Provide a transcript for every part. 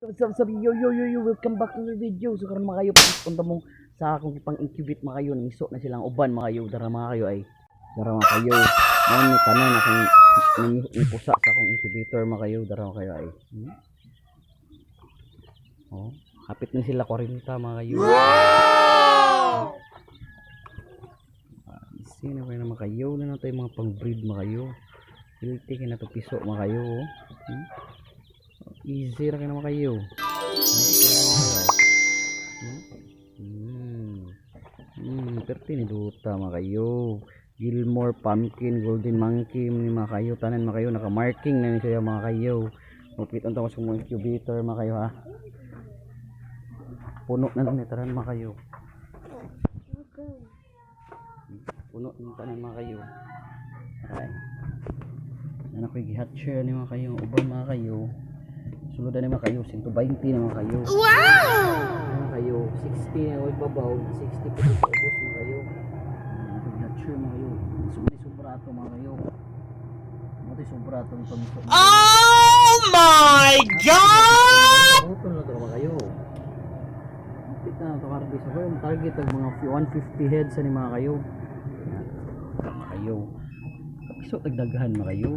Sabi, yo, welcome back to the video. So karon mga kayo, punta mo sa akong ipang-incubate mga kayo. Namiso na silang uban mga kayo. Dara mga kayo ay. Dara mga kayo. Ngayon ni tanan akong ipusa sa akong incubator mga kayo. Dara mga kayo ay. Oh, hapit na sila 40 mga kayo. Wow! Sino kayo na mga kayo? Na natin mga pang-breed mga kayo. Hilti na to piso mga kayo. Easy na kayo naman kayo. Perti ni duta mga kayo. Gilmore, pumpkin, golden monkey ni mga kayo. Tanan mga kayo. Naka-marking na ni siya mga kayo. Mupit ang tawas kong incubator mga kayo ha. Puno na lang ni tanan mga kayo. Puno ng tanan mga kayo. Ay. Ano ko i-hatcher ni mga kayo. Ubang mga kayo. Sulod na naman kayo, 120 naman kayo. Wow! Naman kayo, 60 na huwag babaw, 60 po sa ubos mga kayo. Nag-hatcher mga kayo. Sumali sobrato mga kayo. Mati sobrato ng pamiso. Oh my God! Butol na ito mga kayo. Mapit na ito karbis. Ako yung target ng mga 150 heads ni mga kayo. Mga kayo. Kapiso tagdagahan mga kayo.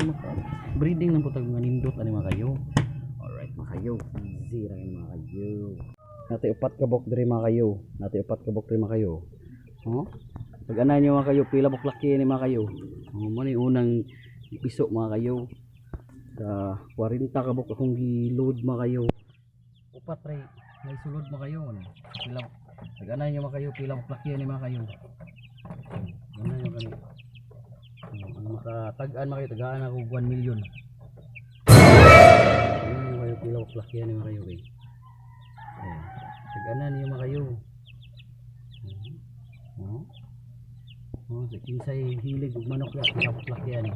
Breeding ng putag mga nindot ani mga kayo. Mga kayo, easy lang mga kayo. Nati upat kabok diri mga kayo. Nati upat kabok diri mga kayo. Oh? Pag-anay niyo mga kayo, pila buklaki ni mga kayo. Oh, mo ni unang piso mga kayo. Sa 40 kabok akong gi-load mga kayo. Upat ray, may sulod mga kayo ano. Pila pag-anay niyo mga kayo, pila buklaki ni mga kayo. Ano niyo kani? Ang makatag-an mga kayo, tagaan ako 1 million. Pila klak yan mga kayo eh. Taganan yung mga kayo. Sa kinsay hilig ug manok ya pila klak yan.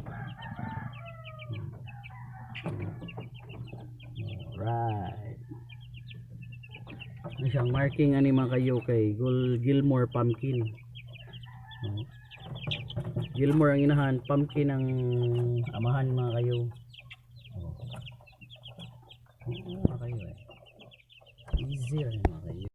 Alright. Ano siyang marking ani mga kayo kay Gilmore pumpkin. Gilmore ang inahan, pumpkin ang amahan mga kayo. Mga kayo eh. Easy lang mga kayo.